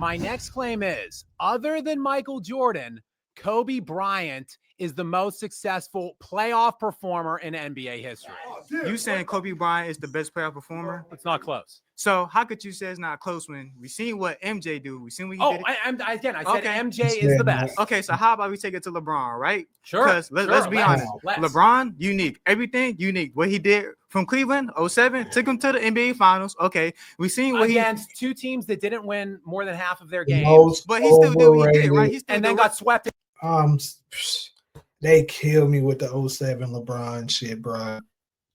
My next claim is, other than Michael Jordan, Kobe Bryant is the most successful playoff performer in NBA history. You saying Kobe Bryant is the best playoff performer? It's not close. So how could you say it's not close when we seen what MJ do? We seen what he did. I said MJ is the best. Okay, so how about we take it to LeBron, right? Sure. Because let's be honest. LeBron, unique. Everything unique. What he did from Cleveland, 07, took him to the NBA Finals. Okay, we seen what against two teams that didn't win more than half of their games. But he still did what he did, right? He still and then got swept. They killed me with the 07 LeBron shit, bro.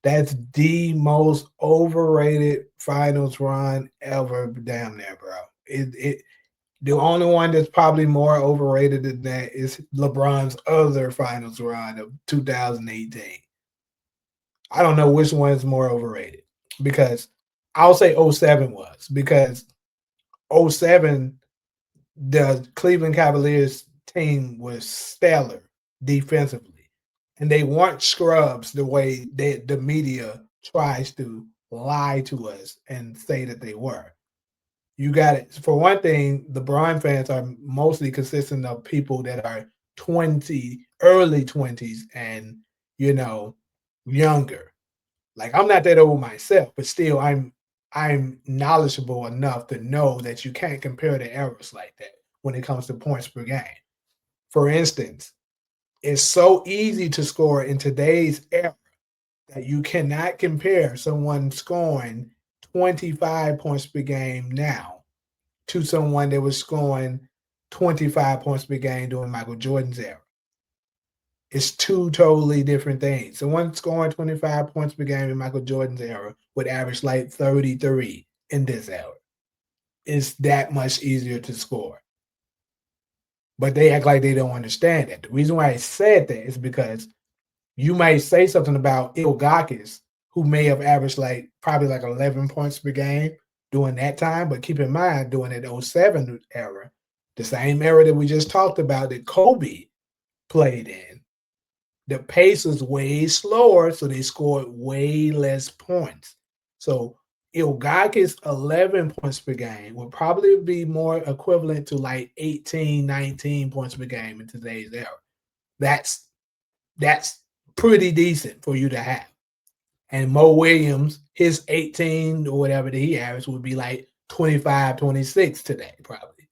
That's the most overrated finals run ever, damn near, bro. The only one that's probably more overrated than that is LeBron's other finals run of 2018. I don't know which one is more overrated, because I'll say 07 was, because 07, the Cleveland Cavaliers team was stellar defensively. And they weren't scrubs the way the media tries to lie to us and say that they were. You got it. For one thing, the LeBron fans are mostly consistent of people that are early 20s and, younger. Like, I'm not that old myself, but still I'm knowledgeable enough to know that you can't compare the errors like that when it comes to points per game. For instance, it's so easy to score in today's era that you cannot compare someone scoring 25 points per game now to someone that was scoring 25 points per game during Michael Jordan's era. It's two totally different things. Someone scoring 25 points per game in Michael Jordan's era would average like 33 in this era. It's that much easier to score. But they act like they don't understand that. The reason why I said that is because you might say something about Ilgakis, who may have averaged probably 11 points per game during that time. But keep in mind, during that 07 era, the same era that we just talked about that Kobe played in, the pace was way slower, so they scored way less points. So Ilgakis 11 points per game would probably be more equivalent to 18, 19 points per game in today's era. That's pretty decent for you to have. And Mo Williams, his 18 or whatever that he averaged would be 25, 26 today, probably.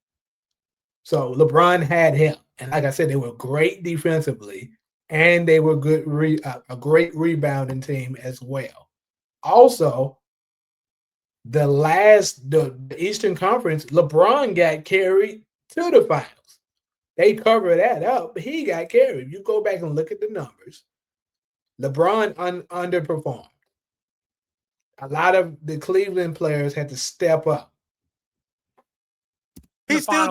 So LeBron had him. And like I said, they were great defensively, and they were a great rebounding team as well. Also, the Eastern Conference, LeBron got carried to the finals. They covered that up, but he got carried. You go back and look at the numbers. LeBron underperformed. A lot of the Cleveland players had to step up. He still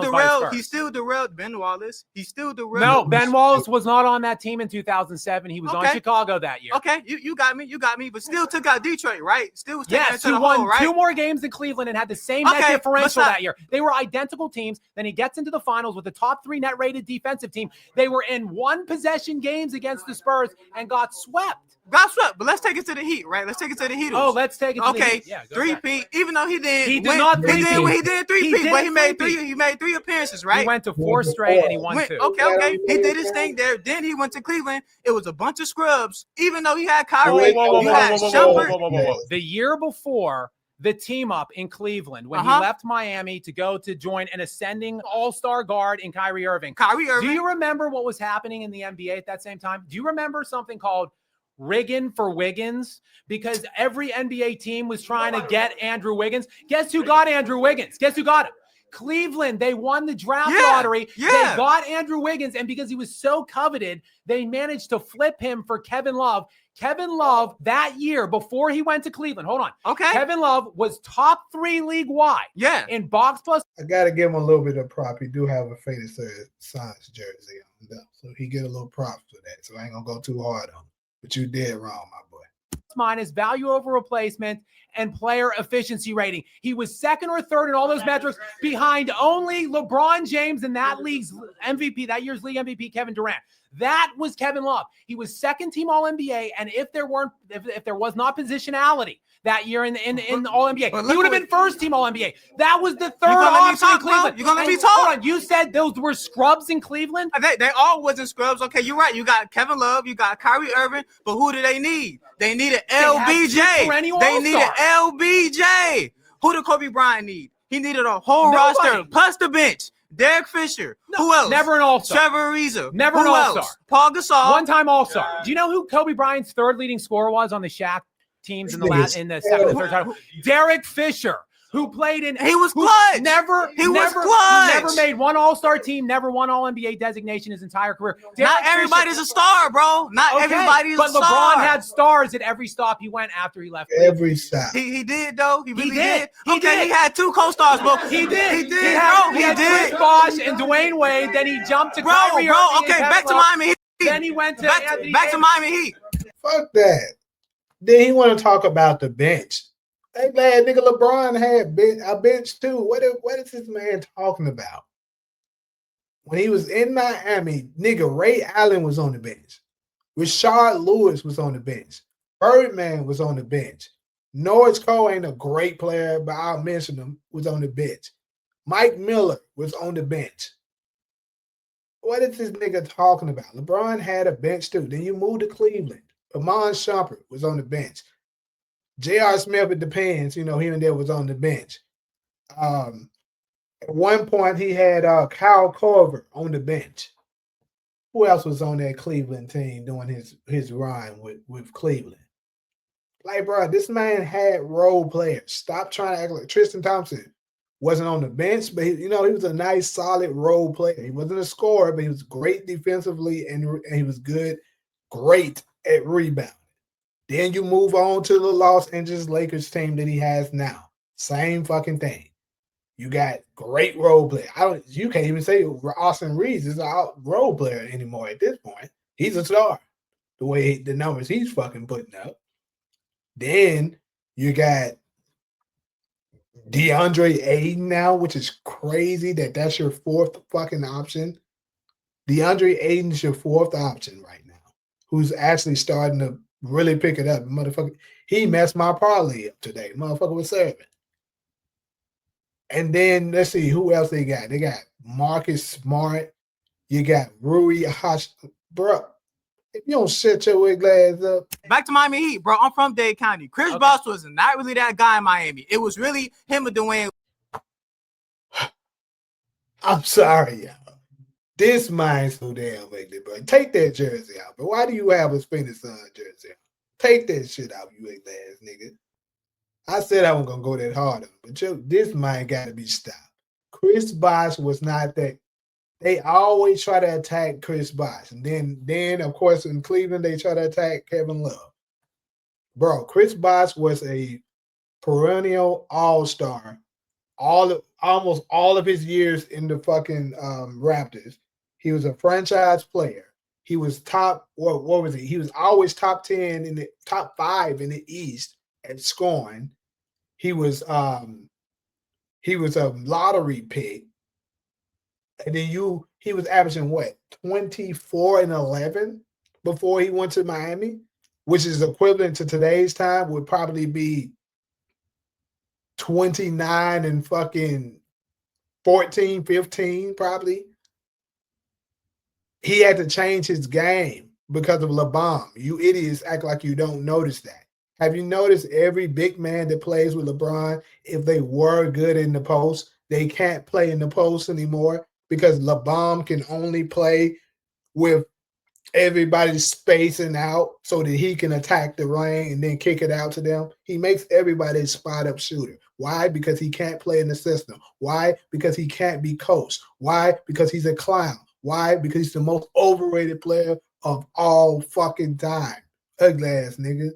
derailed Ben Wallace. He still derailed. No, Ben Wallace was not on that team in 2007. He was on Chicago that year. Okay, you got me, but still took out Detroit, right? Still was taking who won two more games than Cleveland and had the same net differential that year. They were identical teams. Then he gets into the finals with the top 3 net rated defensive team. They were in 1-possession games against the Spurs and got swept. But let's take it to the Heat, right? Let's take it to the Heat. Oh, let's take it to the Heat. Yeah, three-peat, even though he did not three-peat. He did three-peat, but he made 3 appearances, right? He went to 4 straight and he won 2. Okay. He did his thing there. Then he went to Cleveland. It was a bunch of scrubs, even though he had Kyrie. The year before, the team up in Cleveland when he left Miami to go to join an ascending all-star guard in Kyrie Irving. Do you remember what was happening in the NBA at that same time? Do you remember something called Riggin for Wiggins? Because every NBA team was trying to get Andrew Wiggins. Guess who got Andrew Wiggins? Guess who got him? Cleveland. They won the draft lottery. They got Andrew Wiggins, and because he was so coveted, they managed to flip him for Kevin Love. Kevin Love that year before he went to Cleveland. Hold on. Okay. Kevin Love was top 3 league-wide. Yeah. In box plus. I got to give him a little bit of prop. He do have a Phoenix Suns jersey on them, so he get a little props for that. So I ain't going to go too hard on him. But you did wrong, my boy. Minus value over replacement and player efficiency rating. He was 2nd or 3rd in all those metrics behind only LeBron James and that league's MVP, that year's league MVP, Kevin Durant. That was Kevin Love. He was 2nd team All-NBA, and if there was not positionality, that year in the All NBA. He would have been first team All NBA. That was the third option in Cleveland. You're gonna let me talk. Hold on, you said those were scrubs in Cleveland. They all wasn't scrubs. Okay, you're right. You got Kevin Love, you got Kyrie Irving, but who do they need? They needed LBJ. They needed LBJ. Who did Kobe Bryant need? He needed a whole roster plus the bench. Derek Fisher. Who else? Never an all-star. Trevor Ariza. Never an all-star. Paul Gasol. One-time all-star. Do you know who Kobe Bryant's third leading scorer was on the Shaq teams in the second and third title? Derek Fisher, who played in. He was clutch. He never made one all-star team. Never won All-NBA designation his entire career. Not everybody's a star, bro. Not everybody's a star. But LeBron had stars at every stop he went after he left. Every stop. He did though. He really did. He did. He had 2 co-stars, bro. He did. He had Chris Bosh and Dwayne Wade. Then he jumped to Kyrie Irving. Okay, back to Miami Heat. Then he went to back to Miami Heat. Fuck that. Then he want to talk about the bench. Hey, man, nigga, LeBron had a bench too. What is this man talking about? When he was in Miami, nigga, Ray Allen was on the bench. Rashard Lewis was on the bench. Birdman was on the bench. Norris Cole ain't a great player, but I'll mention him, was on the bench. Mike Miller was on the bench. What is this nigga talking about? LeBron had a bench too. Then you moved to Cleveland. Amon Shumpert was on the bench. J.R. Smith, it depends, here and there was on the bench. At one point, he had Kyle Korver on the bench. Who else was on that Cleveland team doing his run with Cleveland? Like, bro, this man had role players. Stop trying to act like Tristan Thompson wasn't on the bench, but he was a nice, solid role player. He wasn't a scorer, but he was great defensively, and he was great at rebounding. Then you move on to the Los Angeles Lakers team that he has now. Same fucking thing. You got great role player. You can't even say Austin Reeves is a role player anymore at this point. He's a star. The way the numbers he's fucking putting up. Then you got DeAndre Ayton now, which is crazy that's your fourth fucking option. DeAndre Ayton's your fourth option right now, who's actually starting to really pick it up. Motherfucker, he messed my parlay up today. Motherfucker was serving. And then let's see who else they got. They got Marcus Smart. You got Rui Hash. Bro, if you don't shut your wig glass up. Back to Miami Heat, bro. I'm from Dade County. Chris Bosh was not really that guy in Miami. It was really him and Dwayne. I'm sorry, y'all. This mind's so damn ugly, bro. Take that jersey out. But why do you have a Phoenix Sun jersey? Take that shit out, you ugly ass nigga. I said I wasn't gonna go that hard on him, but this mind got to be stopped. Chris Bosh was not that. They always try to attack Chris Bosh, and then of course in Cleveland they try to attack Kevin Love. Bro, Chris Bosh was a perennial all-star. Almost all of his years in the fucking Raptors. He was a franchise player. He was top. What was he? He was always top 10 in the top 5 in the East at scoring. He was a lottery pick, and then he was averaging what 24 and 11 before he went to Miami, which is equivalent to today's time would probably be 29 and fucking 14, 15 probably. He had to change his game because of LeBron. You idiots act like you don't notice that. Have you noticed every big man that plays with LeBron, if they were good in the post, they can't play in the post anymore because LeBron can only play with everybody spacing out so that he can attack the lane and then kick it out to them. He makes everybody a spot-up shooter. Why? Because he can't play in the system. Why? Because he can't be coached. Why? Because he's a clown. Why? Because he's the most overrated player of all fucking time. Ugly ass nigga.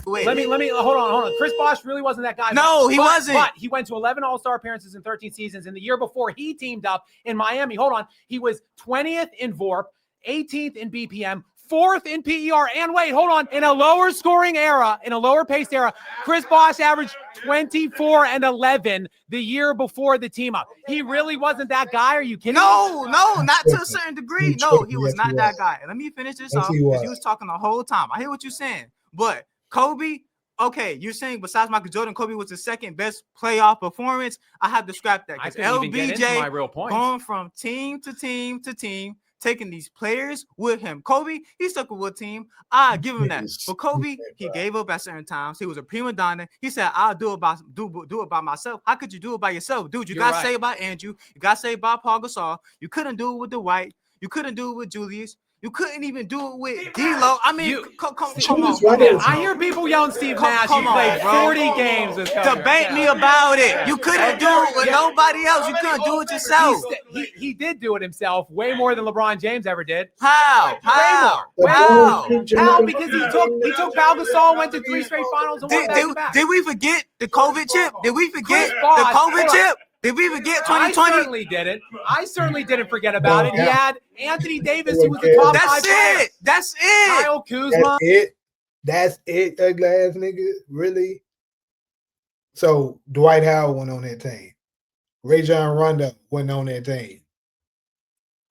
Wait. Let me hold on. Chris Bosh really wasn't that guy. No, he wasn't. But he went to 11 All-Star appearances in 13 seasons. And the year before he teamed up in Miami, he was 20th in VORP, 18th in BPM, 4th in PER, and wait, hold on. In a lower scoring era, in a lower paced era, Chris Bosh averaged 24 and 11 the year before the team up. He really wasn't that guy. Are you kidding? No, not to a certain degree. No, he was not that guy. Let me finish this off because you was talking the whole time. I hear what you're saying, but Kobe Okay, you're saying besides Michael Jordan, Kobe was the second best playoff performance. I have to scrap that I because couldn't even get into my real points. going from team to team to team, taking these players with him. Kobe, he stuck with a team. I give him that. But Kobe, he gave up at certain times. He was a prima donna. He said, "I'll do it by myself." How could you do it by yourself, dude? You got saved by Andrew. You got saved by Paul Gasol. You couldn't do it with Dwight. You couldn't do it with Julius. You couldn't even do it with D'Lo. I mean, come on. I hear people yelling Steve Nash. He played 40 games. Debate me about it. You couldn't do it with nobody else. You couldn't do it yourself. He did do it himself way more than LeBron James ever did. How? How? Because he took Pau Gasol, went to 3 straight finals and won back-to-back. Did we forget the COVID chip? Did we forget the COVID chip? Did we forget 2020? I certainly didn't. I certainly didn't forget about it. He had Anthony Davis, who was the top 5 player. That's it. Kyle Kuzma. That's it, ugly ass nigga. Really? So Dwight Howard went on that team. Rajon Rondo went on that team.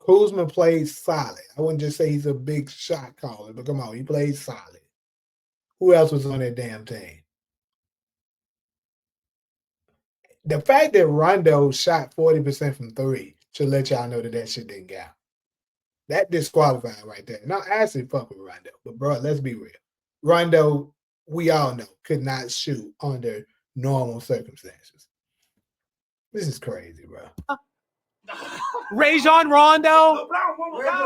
Kuzma played solid. I wouldn't just say he's a big shot caller, but come on, he played solid. Who else was on that damn team? The fact that Rondo shot 40% from 3 should let y'all know that shit didn't count. That disqualified right there. Now, I actually fuck with Rondo, but bro, let's be real. Rondo, we all know, could not shoot under normal circumstances. This is crazy, bro. Rajon Rondo,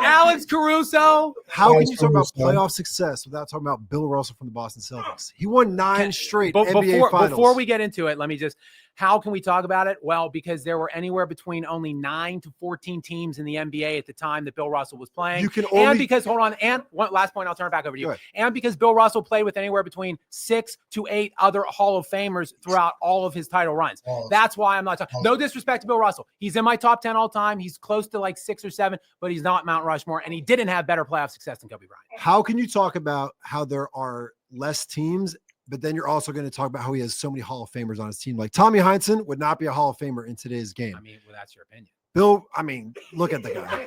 Alex Caruso. How can you talk about playoff success without talking about Bill Russell from the Boston Celtics? He won 9 straight NBA finals. Before we get into it, let me just, how can we talk about it? Well, because there were anywhere between only 9 to 14 teams in the NBA at the time that Bill Russell was playing. You can only, and because, hold on, and one last point, I'll turn it back over to you. And because Bill Russell played with anywhere between 6 to 8 other Hall of Famers throughout all of his title runs. That's why I'm not talking. No disrespect to Bill Russell. He's in my top 10 all time. He's close to like 6 or 7, but he's not Mount Rushmore, and he didn't have better playoff success than Kobe Bryant. How can you talk about how there are less teams, but then you're also going to talk about how he has so many Hall of Famers on his team? Like Tommy Heinsohn would not be a Hall of Famer in today's game. I mean, well, that's your opinion. Bill, I mean, look at the guy.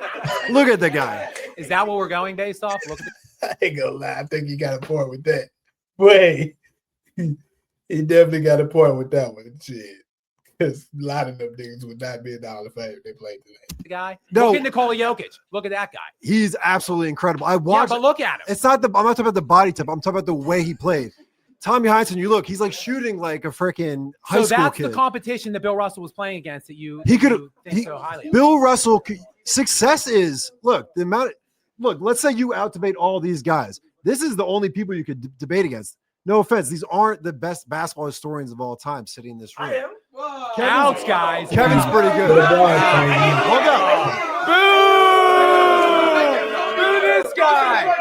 Look at the guy. Is that what we're going based off? Look at I ain't gonna lie. I think you got a point with that. Wait, he definitely got a point with that one. Shit. Because a lot of them niggas would not be in the Hall of Fame if they played today. The guy. No. Look at Nikola Jokic. Look at that guy. He's absolutely incredible. I watched. Yeah, but look at him. It's not I'm not talking about the body type. I'm talking about the way he played. Tommy Heinsohn, you look, he's like shooting like a freaking high school kid. So that's the competition that Bill Russell was playing against that you think so highly of. Bill Russell, success is, look, the amount. Look, let's say you out-debate all these guys. This is the only people you could debate against. No offense, these aren't the best basketball historians of all time sitting in this room. Ouch, guys. Kevin's pretty good. Hold up. Boo! Boo this guy.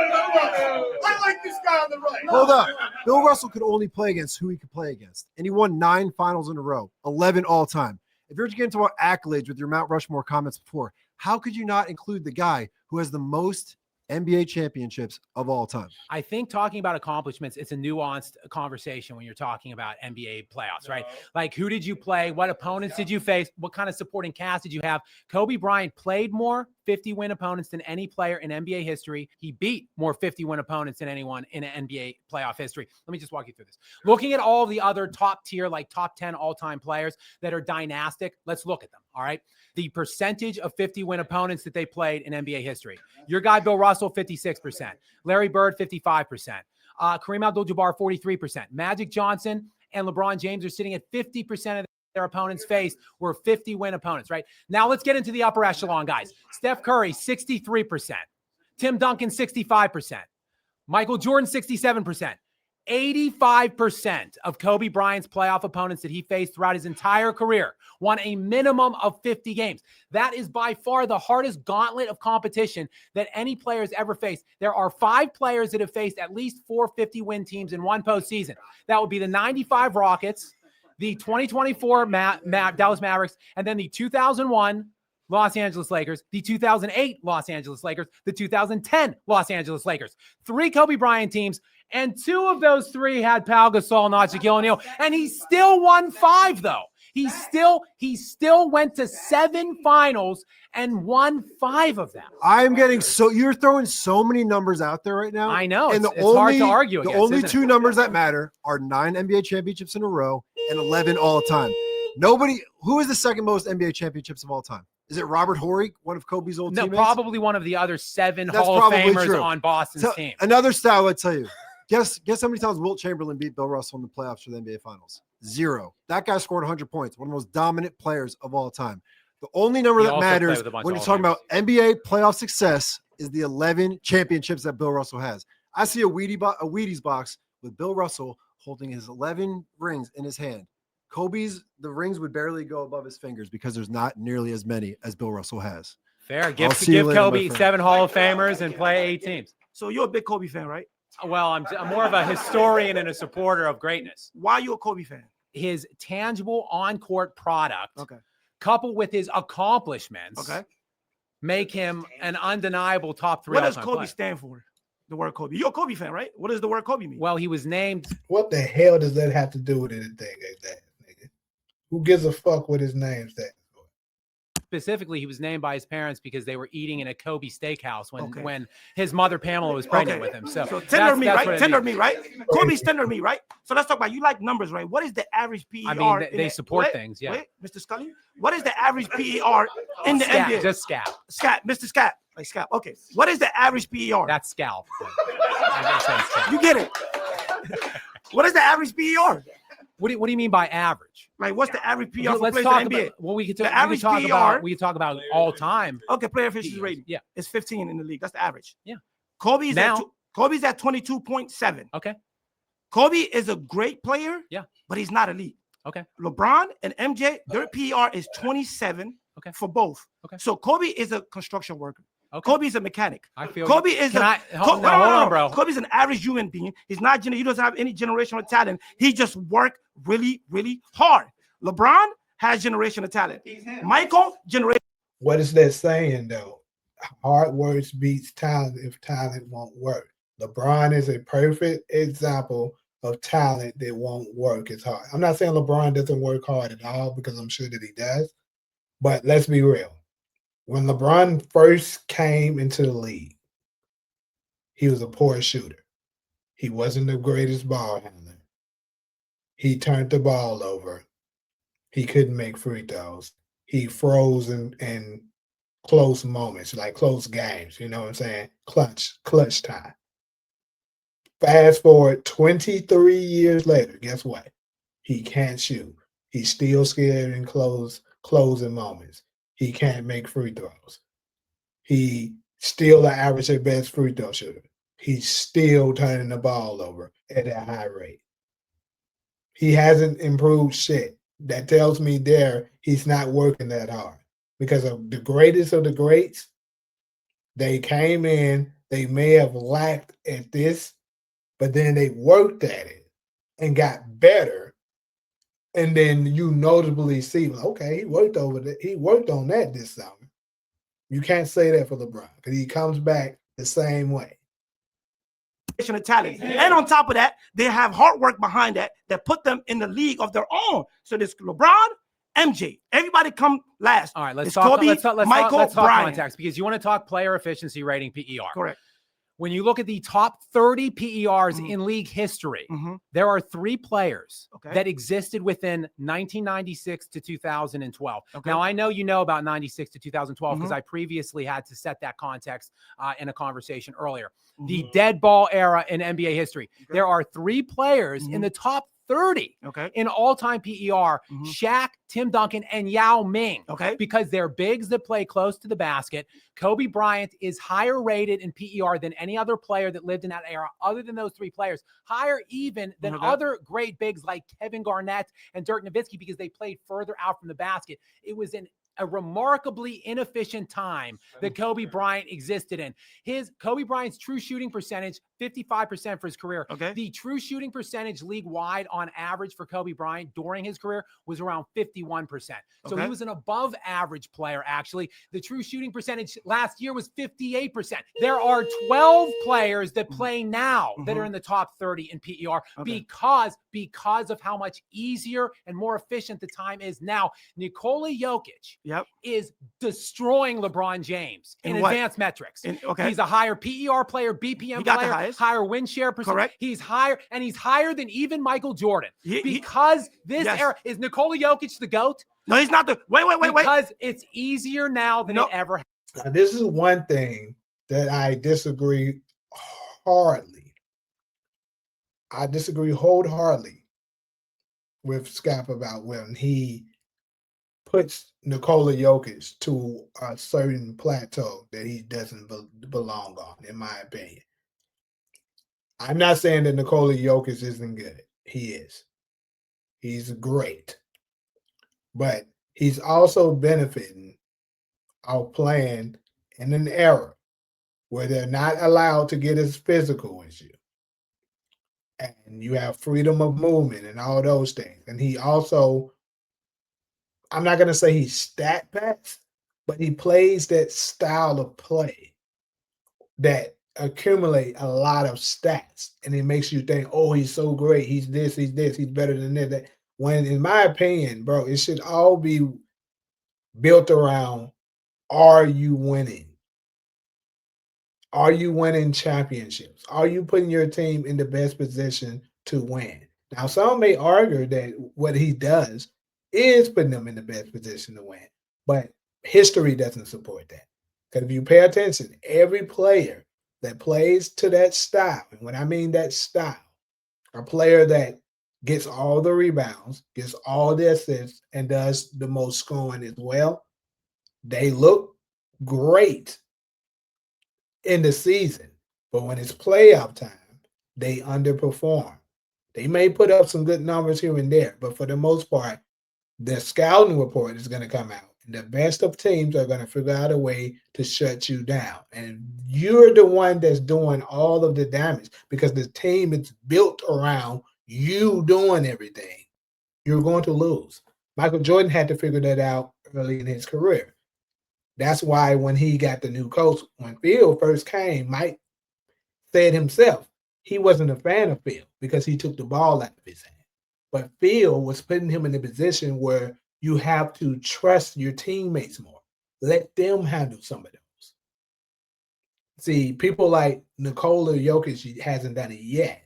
I like this guy on the right. Hold up. Bill Russell could only play against who he could play against. And he won 9 finals in a row, 11 all time. If you're getting to our accolades with your Mount Rushmore comments before, how could you not include the guy who has the most NBA championships of all time? I think talking about accomplishments, it's a nuanced conversation when you're talking about NBA playoffs, right? Like, who did you play? What opponents did you face? What kind of supporting cast did you have? Kobe Bryant played more 50-win opponents than any player in NBA history. He beat more 50-win opponents than anyone in NBA playoff history. Let me just walk you through this. Looking at all the other top tier, like top 10 all-time players that are dynastic, let's look at them, all right? The percentage of 50-win opponents that they played in NBA history. Your guy, Bill Russell, 56%. Larry Bird, 55%. Kareem Abdul-Jabbar, 43%. Magic Johnson and LeBron James are sitting at 50% of their opponents faced were 50-win opponents, right? Now let's get into the upper echelon guys. Steph Curry, 63%. Tim Duncan, 65%. Michael Jordan, 67%. 85% of Kobe Bryant's playoff opponents that he faced throughout his entire career won a minimum of 50 games. That is by far the hardest gauntlet of competition that any player has ever faced. There are 5 players that have faced at least 4 50-win teams in one postseason. That would be the 95 Rockets, the 2024 Dallas Mavericks, and then the 2001 Los Angeles Lakers, the 2008 Los Angeles Lakers, the 2010 Los Angeles Lakers. 3 Kobe Bryant teams, and 2 of those 3 had Pau Gasol, not Shaquille O'Neal, and he still won 5, though. He still went to 7 finals and won 5 of them. I'm getting you're throwing so many numbers out there right now. I know. And it's hard to argue the against. only 2 numbers that matter are 9 NBA championships in a row and 11 all time. Who is the second most NBA championships of all time? Is it Robert Horry, one of Kobe's old teammates? No, probably one of the other 7 That's Hall of probably Famers true. on Boston's So, team. another stat I'd tell you. Guess how many times Wilt Chamberlain beat Bill Russell in the playoffs for the NBA Finals? 0. That guy scored 100 points, one of the most dominant players of all time. The only number that matters when you're talking about NBA playoff success is the 11 championships that Bill Russell has. I see a Wheaties box with Bill Russell holding his 11 rings in his hand. The rings would barely go above his fingers because there's not nearly as many as Bill Russell has. Fair. Give Kobe 7 Hall of Famers and play 8 teams. So you're a big Kobe fan, right? Well, I'm more of a historian and a supporter of greatness. Why are you a Kobe fan? His tangible on-court product, Okay. coupled with his accomplishments, Okay. make him an undeniable top 3 What does all-time Kobe player. stand for? The word Kobe. You're a Kobe fan, right? What does the word Kobe mean? Well, he was named. What the hell does that have to do with anything like that, nigga? Who gives a fuck what his name stands for? Specifically, he was named by his parents because they were eating in a Kobe steakhouse when his mother Pamela was pregnant with him. So tender meat, right? Tender meat, right? Kobe's tender meat, right? So let's talk about, you like numbers, right? What is the average PER? I mean, they support things, yeah. Wait, Mr. Scully, what is the average PER in the NBA? Just Skap. Skap, Mr. Skap, like Skap. Okay, what is the average PER? That's Scalp. You get it? What is the average PER? What do you mean by average? Like, what's the average PER for Let's players talk in the NBA? about. Well, we could talk. The average We could talk about all time. Okay, player efficiency rating. Yeah, it's 15 in the league. That's the average. Yeah. Kobe's at 22.7. Okay. Kobe is a great player. Yeah. But he's not elite. Okay. LeBron and MJ, their PER is 27. Okay. For both. Okay. So Kobe is a construction worker. Okay. Kobe's a mechanic. I feel Kobe is hold on, bro. Kobe's an average human being. He's not. He doesn't have any generational talent. He just worked really, really hard. LeBron has generational talent. Michael, generation. What is that saying though? Hard work beats talent if talent won't work. LeBron is a perfect example of talent that won't work as hard. I'm not saying LeBron doesn't work hard at all, because I'm sure that he does. But let's be real. When LeBron first came into the league, he was a poor shooter. He wasn't the greatest ball handler. He turned the ball over. He couldn't make free throws. He froze in close moments, like close games. You know what I'm saying? Clutch time. Fast forward 23 years later, guess what? He can't shoot. He's still scared in closing moments. He can't make free throws. He still an average at best free throw shooter. He's still turning the ball over at a high rate. He hasn't improved shit. That tells me he's not working that hard. Because of the greatest of the greats, they came in, they may have lacked at this, but then they worked at it and got better. And then you notably see, okay, he worked on that this summer. You can't say that for LeBron because he comes back the same way. Of talent. And on top of that, they have hard work behind that put them in the league of their own. So there's LeBron, MJ. Everybody come last. All right, let's it's talk. Kobe, let's talk Bryant. context, because you want to talk player efficiency rating PER. Correct. When you look at the top 30 PERs in league history, there are 3 players that existed within 1996 to 2012. Okay. Now, I know you know about 96 to 2012 because I previously had to set that context in a conversation earlier. The dead ball era in NBA history. There are 3 players in the top 30 in all-time PER, Shaq, Tim Duncan, and Yao Ming, because they're bigs that play close to the basket. Kobe Bryant is higher rated in PER than any other player that lived in that era other than those 3 players, higher even than other great bigs like Kevin Garnett and Dirk Nowitzki because they played further out from the basket. It was an a remarkably inefficient time that Kobe Bryant existed in. Kobe Bryant's true shooting percentage, 55% for his career. Okay. The true shooting percentage league-wide on average for Kobe Bryant during his career was around 51%. So Okay. he was an above average player, actually. The true shooting percentage last year was 58%. There are 12 players that play now that are in the top 30 in PER because of how much easier and more efficient the time is now. Nikola Jokic is destroying LeBron James in advanced metrics. He's a higher PER player, BPM player, higher win share percent. Correct. He's higher, and he's higher than even Michael Jordan. Because this era is Nikola Jokic the GOAT? No, he's not the wait. Because it's easier now than it ever has. Now, this is one thing that I disagree hardly. I disagree wholeheartedly with Skap about when he puts Nikola Jokic to a certain plateau that he doesn't belong on, in my opinion. I'm not saying that Nikola Jokic isn't good. He is. He's great. But he's also benefiting of playing in an era where they're not allowed to get as physical with you. And you have freedom of movement and all those things. And he also, I'm not going to say he's stat packed, but he plays that style of play that accumulate a lot of stats. And it makes you think, oh, he's so great. He's this, he's better than that. When, in my opinion, bro, it should all be built around, are you winning? Are you winning championships? Are you putting your team in the best position to win? Now, some may argue that what he does is putting them in the best position to win, but history doesn't support that. Because if you pay attention, every player that plays to that style, and when I mean that style, a player that gets all the rebounds, gets all the assists, and does the most scoring as well, they look great in the season. But when it's playoff time, they underperform. They may put up some good numbers here and there, but for the most part, the scouting report is going to come out. And the best of teams are going to figure out a way to shut you down. And you're the one that's doing all of the damage because the team is built around you doing everything. You're going to lose. Michael Jordan had to figure that out early in his career. That's why when he got the new coach, when Phil first came, Mike said himself, he wasn't a fan of Phil because he took the ball out of his hand. But Phil was putting him in a position where you have to trust your teammates more. Let them handle some of those. See, people like Nikola Jokic hasn't done it yet.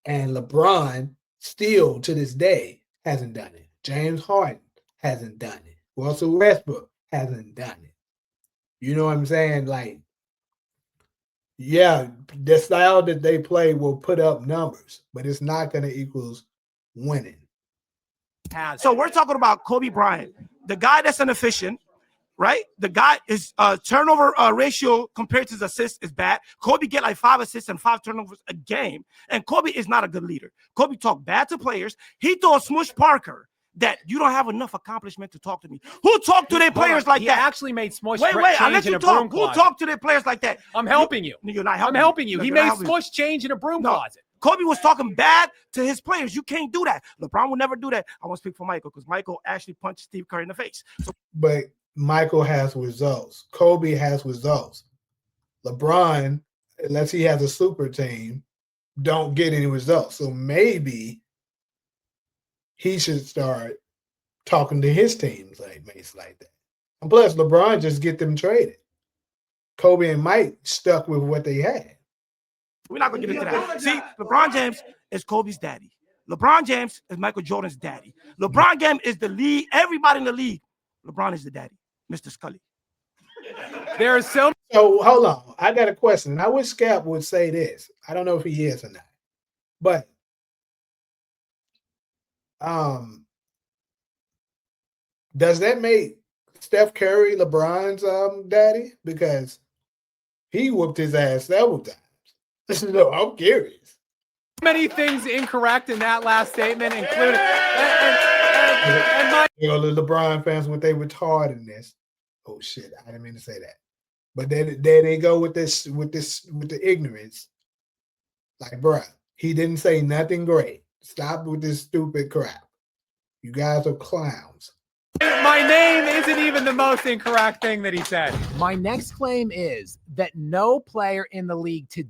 And LeBron still to this day hasn't done it. James Harden hasn't done it. Russell Westbrook hasn't done it. You know what I'm saying? Like, yeah, the style that they play will put up numbers, but it's not going to equal winning. So we're talking about Kobe Bryant, the guy that's inefficient, right? The guy is turnover ratio compared to his assists is bad. Kobe get like 5 assists and 5 turnovers a game, and Kobe is not a good leader. Kobe talk bad to players. He told Smush Parker that you don't have enough accomplishment to talk to me. Who talked to their players like that? He actually made Smush wait, I let you talk. Who talked to their players like that? I'm helping you. You're not helping. I'm helping you. No, he made Smush change in a broom closet. Kobe was talking bad to his players. You can't do that. LeBron will never do that. I want to speak for Michael because Michael actually punched Steve Kerr in the face. But Michael has results. Kobe has results. LeBron, unless he has a super team, don't get any results. So maybe he should start talking to his teams like mates like that. And plus, LeBron just get them traded. Kobe and Mike stuck with what they had. We're not going to get into that. See, LeBron James is Kobe's daddy. LeBron James is Michael Jordan's daddy. LeBron James is the league. Everybody in the league. LeBron is the daddy, Mr. Scully. There is so. So hold on. I got a question. And I wish Skap would say this. I don't know if he is or not. But does that make Steph Curry LeBron's daddy? Because he whooped his ass several times. No, I'm curious. Many things incorrect in that last statement, including You know, the LeBron fans with they retardedness. Oh shit, I didn't mean to say that. But then there they go with the ignorance. Like, bruh, he didn't say nothing great. Stop with this stupid crap. You guys are clowns. My name isn't even the most incorrect thing that he said. My next claim is that no player in the league today